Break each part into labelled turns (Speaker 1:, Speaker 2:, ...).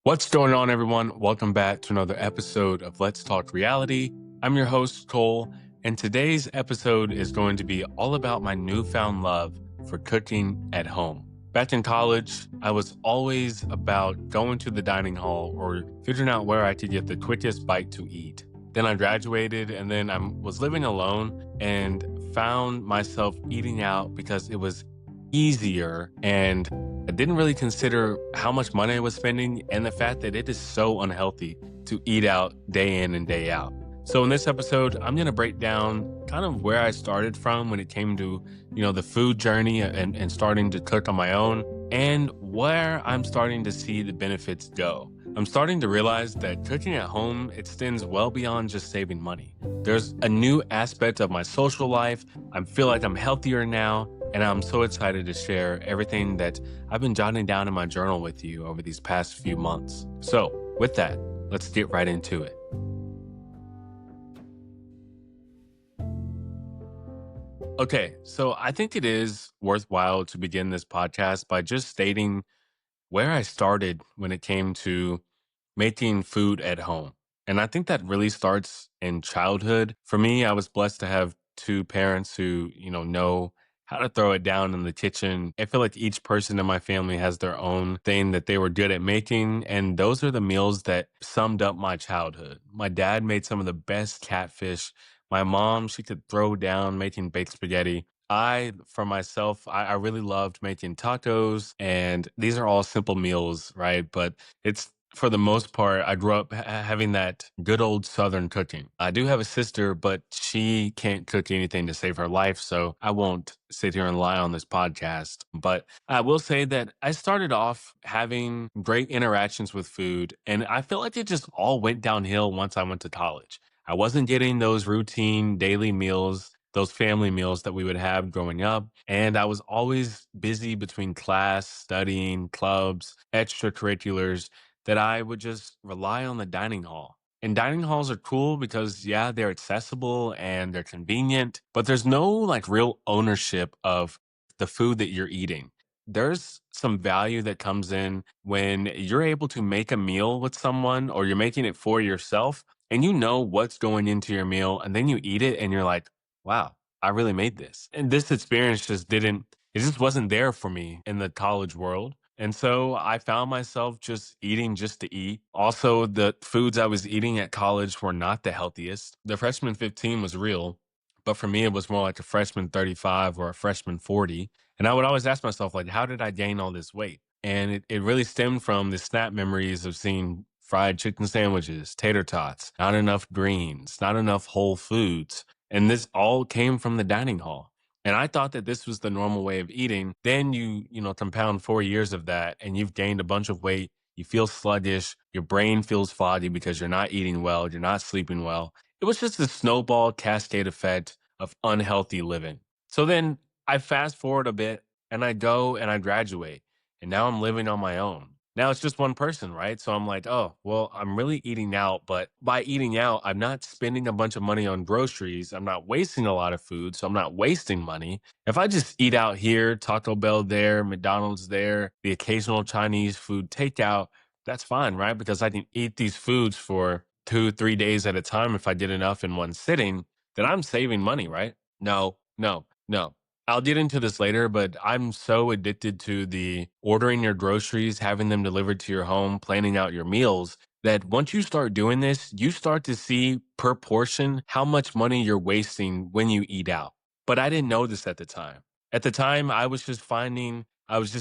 Speaker 1: What's going on, everyone? Welcome back to another episode of Let's Talk Reality. I'm your host, Cole, and today's episode is going to be all about my newfound love for cooking at home. Back in college, I was always about going to the dining hall or figuring out where I could get the quickest bite to eat. Then I graduated, and then I was living alone and found myself eating out because it was easier, and I didn't really consider how much money I was spending and the fact that it is so unhealthy to eat out day in and day out. So in this episode, I'm going to break down kind of where I started from when it came to, the food journey and starting to cook on my own, and where I'm starting to see the benefits go. I'm starting to realize that cooking at home extends well beyond just saving money. There's a new aspect of my social life. I feel like I'm healthier now, and I'm so excited to share everything that I've been jotting down in my journal with you over these past few months. So, with that, let's get right into it. Okay, so I think it is worthwhile to begin this podcast by just stating where I started when it came to making food at home. And I think that really starts in childhood. For me, I was blessed to have two parents who, know how to throw it down in the kitchen. I feel like each person in my family has their own thing that they were good at making. And those are the meals that summed up my childhood. My dad made some of the best catfish. My mom, she could throw down making baked spaghetti. For myself, I really loved making tacos, and these are all simple meals, right? But it's for the most part, I grew up having that good old Southern cooking. I do have a sister, but she can't cook anything to save her life, so I won't sit here and lie on this podcast. But I will say that I started off having great interactions with food, and I feel like it just all went downhill once I went to college. I wasn't getting those routine daily meals, those family meals that we would have growing up. And I was always busy between class, studying, clubs, extracurriculars, that I would just rely on the dining hall. And dining halls are cool because, yeah, they're accessible and they're convenient, but there's no like real ownership of the food that you're eating. There's some value that comes in when you're able to make a meal with someone or you're making it for yourself and you know what's going into your meal, and then you eat it and you're like, wow, I really made this. And this experience it just wasn't there for me in the college world. And so I found myself just eating just to eat. Also, the foods I was eating at college were not the healthiest. The freshman 15 was real, but for me, it was more like a freshman 35 or a freshman 40. And I would always ask myself, like, how did I gain all this weight? And it really stemmed from the snap memories of seeing fried chicken sandwiches, tater tots, not enough greens, not enough whole foods. And this all came from the dining hall. And I thought that this was the normal way of eating. Then compound 4 years of that and you've gained a bunch of weight. You feel sluggish. Your brain feels foggy because you're not eating well. You're not sleeping well. It was just a snowball cascade effect of unhealthy living. So then I fast forward a bit and I go and I graduate. And now I'm living on my own. Now it's just one person, right? So I'm like, oh, well, I'm really eating out. But by eating out, I'm not spending a bunch of money on groceries. I'm not wasting a lot of food. So I'm not wasting money. If I just eat out here, Taco Bell there, McDonald's there, the occasional Chinese food takeout, that's fine, right? Because I can eat these foods for 2, 3 days at a time if I did enough in one sitting, then I'm saving money, right? No, no, no. I'll get into this later, but I'm so addicted to the ordering your groceries, having them delivered to your home, planning out your meals, that once you start doing this, you start to see per portion how much money you're wasting when you eat out. But I didn't know this at the time. At the time, I was just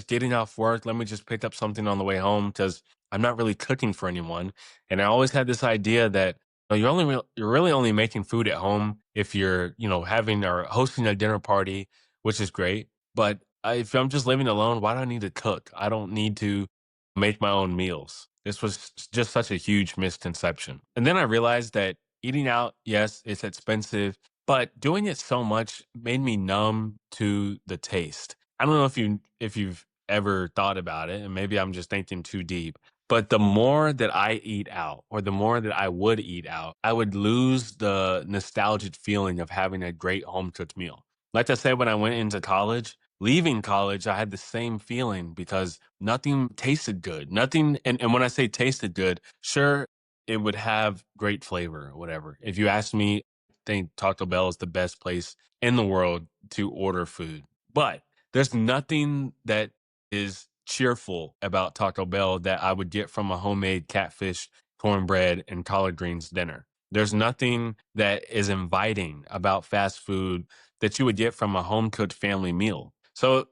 Speaker 1: getting off work. Let me just pick up something on the way home because I'm not really cooking for anyone. And I always had this idea that you're really only making food at home if you're, having or hosting a dinner party, which is great. But if I'm just living alone, why do I need to cook? I don't need to make my own meals. This was just such a huge misconception. And then I realized that eating out, yes, it's expensive, but doing it so much made me numb to the taste. I don't know if you've ever thought about it, and maybe I'm just thinking too deep. But the more that I eat out, or the more that I would eat out, I would lose the nostalgic feeling of having a great home cooked meal. Like I said, when I went into college, leaving college, I had the same feeling because nothing tasted good. Nothing, and when I say tasted good, sure, it would have great flavor or whatever. If you ask me, I think Taco Bell is the best place in the world to order food. But there's nothing that is cheerful about Taco Bell that I would get from a homemade catfish, cornbread, and collard greens dinner. There's nothing that is inviting about fast food that you would get from a home cooked family meal. So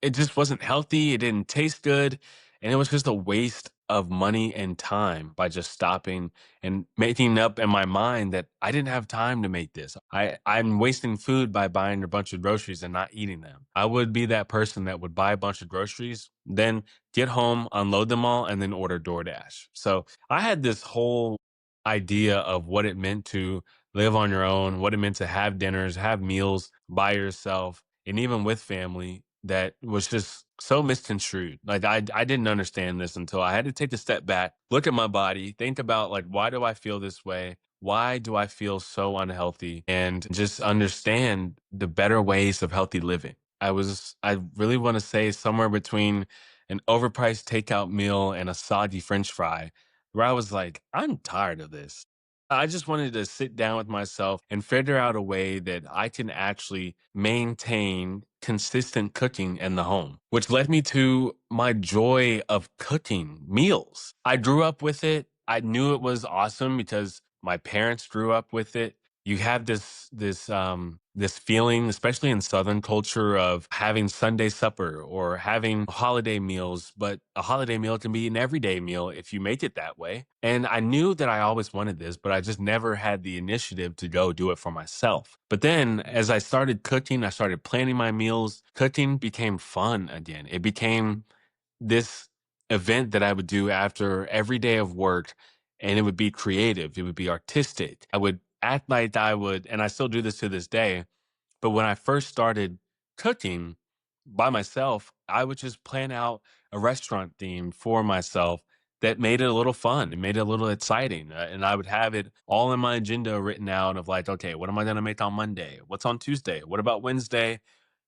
Speaker 1: it just wasn't healthy, it didn't taste good, and it was just a waste of money and time by just stopping and making up in my mind that I didn't have time to make this. I'm wasting food by buying a bunch of groceries and not eating them. I would be that person that would buy a bunch of groceries, then get home, unload them all, and then order DoorDash. So I had this whole idea of what it meant to live on your own, what it meant to have dinners, have meals by yourself, and even with family that was just so misconstrued. Like I didn't understand this until I had to take a step back, look at my body, think about like why do I feel this way? Why do I feel so unhealthy? And just understand the better ways of healthy living. I really want to say somewhere between an overpriced takeout meal and a soggy french fry, where I was like, I'm tired of this. I just wanted to sit down with myself and figure out a way that I can actually maintain consistent cooking in the home, which led me to my joy of cooking meals. I grew up with it. I knew it was awesome because my parents grew up with it. You have this feeling, especially in Southern culture, of having Sunday supper or having holiday meals, but a holiday meal can be an everyday meal if you make it that way. And I knew that I always wanted this, but I just never had the initiative to go do it for myself. But then as I started cooking, I started planning my meals. Cooking became fun again. It became this event that I would do after every day of work, and it would be creative, it would be artistic. I would act like I would, and I still do this to this day, but when I first started cooking by myself, I would just plan out a restaurant theme for myself that made it a little fun. It made it a little exciting. And I would have it all in my agenda written out of like, okay, what am I going to make on Monday? What's on Tuesday? What about Wednesday?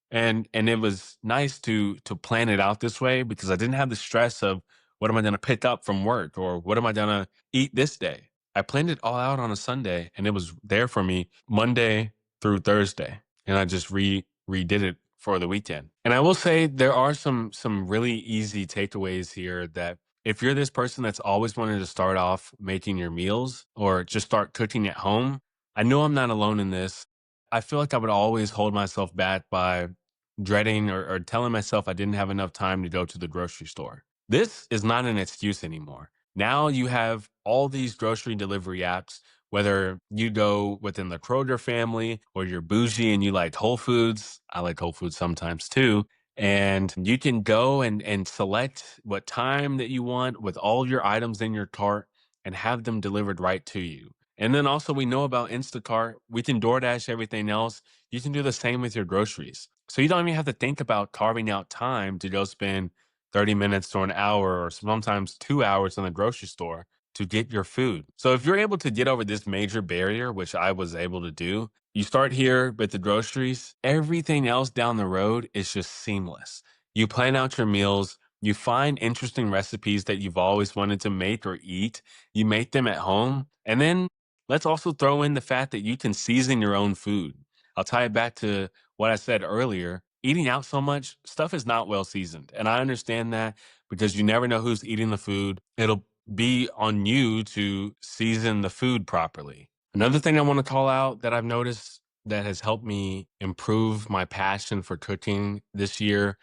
Speaker 1: And it was nice to plan it out this way because I didn't have the stress of what am I gonna pick up from work or what am I gonna eat this day. I planned it all out on a Sunday and it was there for me Monday through Thursday. And I just redid it for the weekend. And I will say there are some really easy takeaways here that if you're this person that's always wanted to start off making your meals or just start cooking at home, I know I'm not alone in this. I feel like I would always hold myself back by dreading or telling myself I didn't have enough time to go to the grocery store. This is not an excuse anymore. Now you have all these grocery delivery apps, whether you go within the Kroger family or you're bougie and you like Whole Foods. I like Whole Foods sometimes too. And you can go and select what time that you want with all your items in your cart and have them delivered right to you. And then also we know about Instacart. We can DoorDash everything else. You can do the same with your groceries. So you don't even have to think about carving out time to go spend 30 minutes to an hour or sometimes 2 hours in the grocery store to get your food. So if you're able to get over this major barrier, which I was able to do, you start here with the groceries, everything else down the road is just seamless. You plan out your meals, you find interesting recipes that you've always wanted to make or eat, you make them at home, and then let's also throw in the fact that you can season your own food. I'll tie it back to what I said earlier. Eating out so much, stuff is not well seasoned. And I understand that because you never know who's eating the food. It'll be on you to season the food properly. Another thing I want to call out that I've noticed that has helped me improve my passion for cooking this year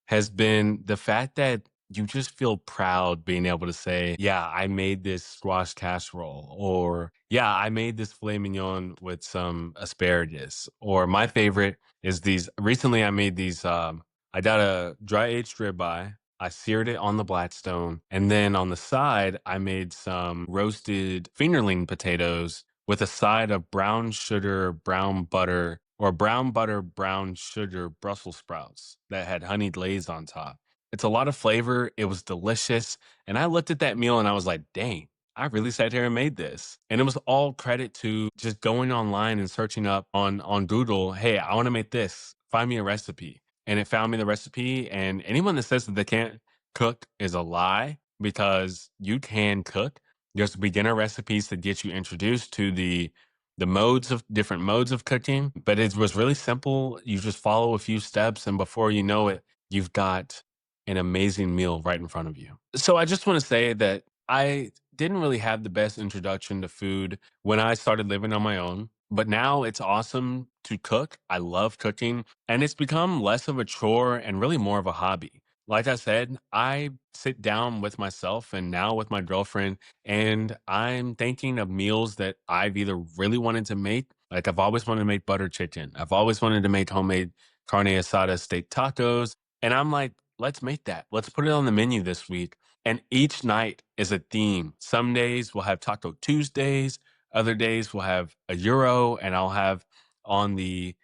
Speaker 1: has been the fact that you just feel proud being able to say, yeah, I made this squash casserole, or yeah, I made this filet mignon with some asparagus. Or my favorite is these. Recently, I made these. I got a dry aged ribeye. I seared it on the Blackstone, and then on the side, I made some roasted fingerling potatoes with a side of brown sugar, brown butter, or brown butter, brown sugar Brussels sprouts that had honey glaze on top. It's a lot of flavor. It was delicious. And I looked at that meal and I was like, dang, I really sat here and made this. And it was all credit to just going online and searching up on Google, hey, I want to make this. Find me a recipe. and it found me the recipe. And anyone that says that they can't cook is a lie because you can cook. There's beginner recipes that get you introduced to the modes of different modes of cooking, but it was really simple. You just follow a few steps, and before you know it, you've got an amazing meal right in front of you. So I just want to say that I didn't really have the best introduction to food when I started living on my own, but now it's awesome to cook. I love cooking, and it's become less of a chore and really more of a hobby. Like I said, I sit down with myself and now with my girlfriend, and I'm thinking of meals that I've either really wanted to make. Like I've always wanted to make butter chicken. I've always wanted to make homemade carne asada steak tacos. And I'm like, let's make that. Let's put it on the menu this week. And each night is a theme. Some days we'll have Taco Tuesdays. Other days we'll have a Euro, and I'll have on the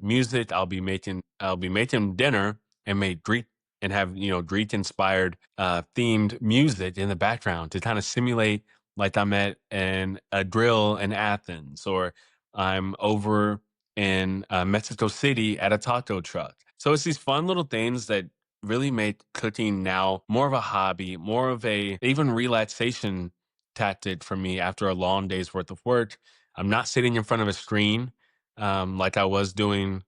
Speaker 1: music. I'll be making dinner and make Greek and have Greek inspired themed music in the background to kind of simulate like I'm at a grill in Athens, or I'm over in Mexico City at a taco truck. So it's these fun little things that really make cooking now more of a hobby, more of a even relaxation tactic for me after a long day's worth of work. I'm not sitting in front of a screen like I was doing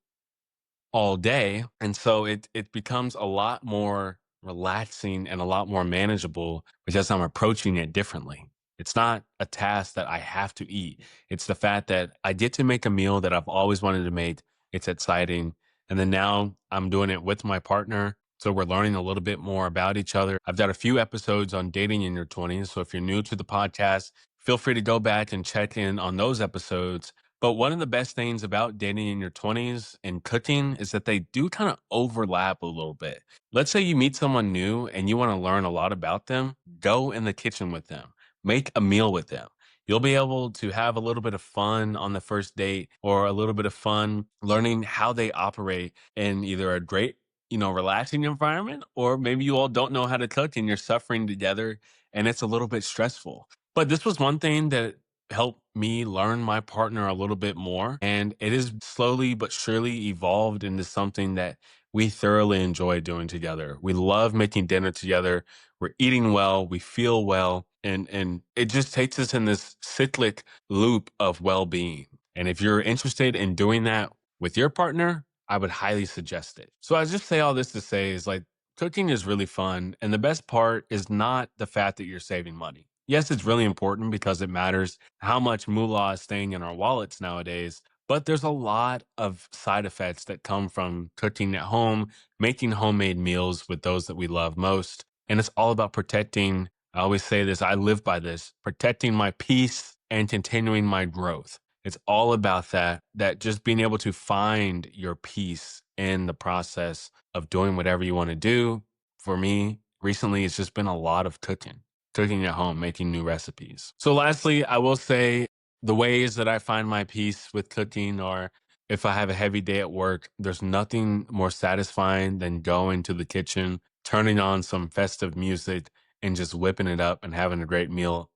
Speaker 1: all day. And so it becomes a lot more relaxing and a lot more manageable because I'm approaching it differently. It's not a task that I have to eat. It's the fact that I get to make a meal that I've always wanted to make. It's exciting. And then now I'm doing it with my partner. So we're learning a little bit more about each other. I've got a few episodes on dating in your 20s. So if you're new to the podcast, feel free to go back and check in on those episodes. But one of the best things about dating in your 20s and cooking is that they do kind of overlap a little bit. Let's say you meet someone new and you want to learn a lot about them, go in the kitchen with them, make a meal with them. You'll be able to have a little bit of fun on the first date, or a little bit of fun learning how they operate in either a great, relaxing environment, or maybe you all don't know how to cook and you're suffering together and it's a little bit stressful. But this was one thing that helped me learn my partner a little bit more. And it has slowly but surely evolved into something that we thoroughly enjoy doing together. We love making dinner together. We're eating well, we feel well, and it just takes us in this cyclic loop of well-being. And if you're interested in doing that with your partner, I would highly suggest it. So I just say all this to say is like cooking is really fun. And the best part is not the fact that you're saving money. Yes, it's really important because it matters how much moolah is staying in our wallets nowadays. But there's a lot of side effects that come from cooking at home, making homemade meals with those that we love most. And it's all about protecting. I always say this, I live by this, protecting my peace and continuing my growth. It's all about that just being able to find your peace in the process of doing whatever you want to do. For me, recently, it's just been a lot of cooking at home, making new recipes. So, lastly, I will say the ways that I find my peace with cooking are if I have a heavy day at work, there's nothing more satisfying than going to the kitchen, turning on some festive music, and just whipping it up and having a great meal.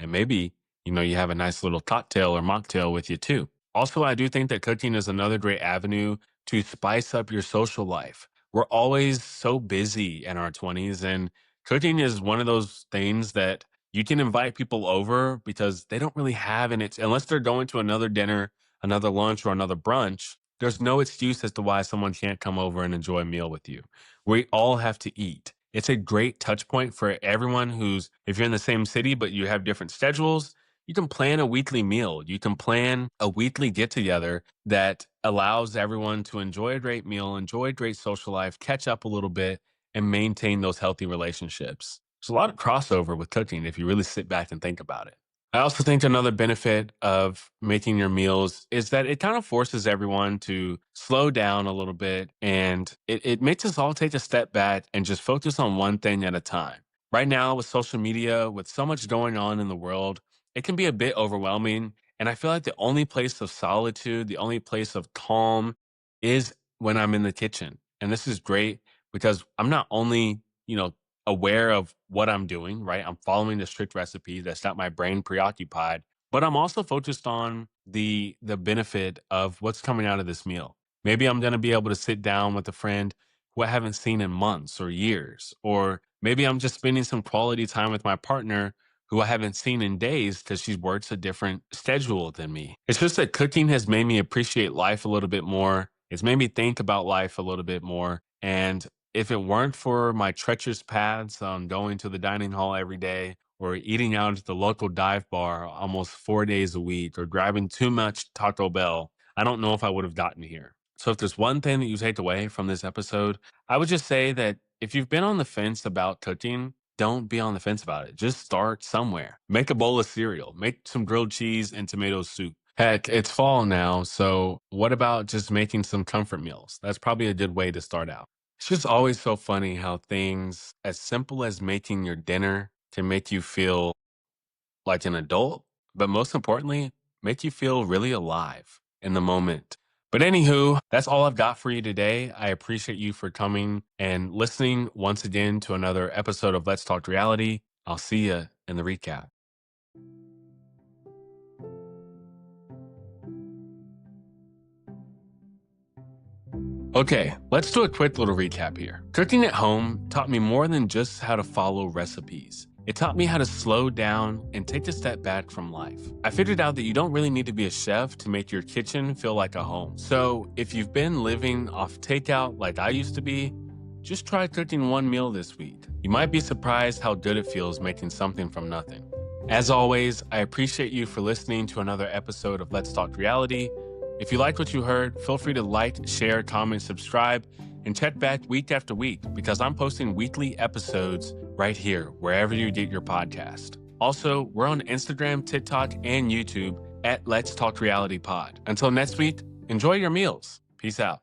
Speaker 1: And maybe, you have a nice little cocktail or mocktail with you too. Also, I do think that cooking is another great avenue to spice up your social life. We're always so busy in our 20s, and cooking is one of those things that you can invite people over because they don't really have unless they're going to another dinner, another lunch, or another brunch. There's no excuse as to why someone can't come over and enjoy a meal with you. We all have to eat. It's a great touch point for everyone if you're in the same city, but you have different schedules, you can plan a weekly meal. You can plan a weekly get together that allows everyone to enjoy a great meal, enjoy a great social life, catch up a little bit, and maintain those healthy relationships. There's a lot of crossover with cooking if you really sit back and think about it. I also think another benefit of making your meals is that it kind of forces everyone to slow down a little bit, and it makes us all take a step back and just focus on one thing at a time. Right now, with social media, with so much going on in the world, it can be a bit overwhelming. And I feel like the only place of solitude, the only place of calm is when I'm in the kitchen. And this is great because I'm not only, aware of what I'm doing, right? I'm following the strict recipe that's got my brain preoccupied, but I'm also focused on the benefit of what's coming out of this meal. Maybe I'm going to be able to sit down with a friend who I haven't seen in months or years. Or maybe I'm just spending some quality time with my partner who I haven't seen in days because she works a different schedule than me. It's just that cooking has made me appreciate life a little bit more. It's made me think about life a little bit more. And if it weren't for my treacherous paths on going to the dining hall every day or eating out at the local dive bar almost 4 days a week or grabbing too much Taco Bell, I don't know if I would have gotten here. So if there's one thing that you take away from this episode, I would just say that if you've been on the fence about cooking, don't be on the fence about it. Just start somewhere. Make a bowl of cereal, make some grilled cheese and tomato soup. Heck, it's fall now, so what about just making some comfort meals? That's probably a good way to start out. It's just always so funny how things as simple as making your dinner can make you feel like an adult, but most importantly, make you feel really alive in the moment. But anywho, that's all I've got for you today. I appreciate you for coming and listening once again to another episode of Let's Talk Reality. I'll see you in the recap. Okay, let's do a quick little recap here. Cooking at home taught me more than just how to follow recipes. It taught me how to slow down and take a step back from life. I figured out that you don't really need to be a chef to make your kitchen feel like a home. So if you've been living off takeout like I used to be, just try cooking one meal this week. You might be surprised how good it feels making something from nothing. As always, I appreciate you for listening to another episode of Let's Talk Reality. If you liked what you heard, feel free to like, share, comment, subscribe, and check back week after week because I'm posting weekly episodes right here, wherever you get your podcast. Also, we're on Instagram, TikTok, and YouTube at Let's Talk Reality Pod. Until next week, enjoy your meals. Peace out.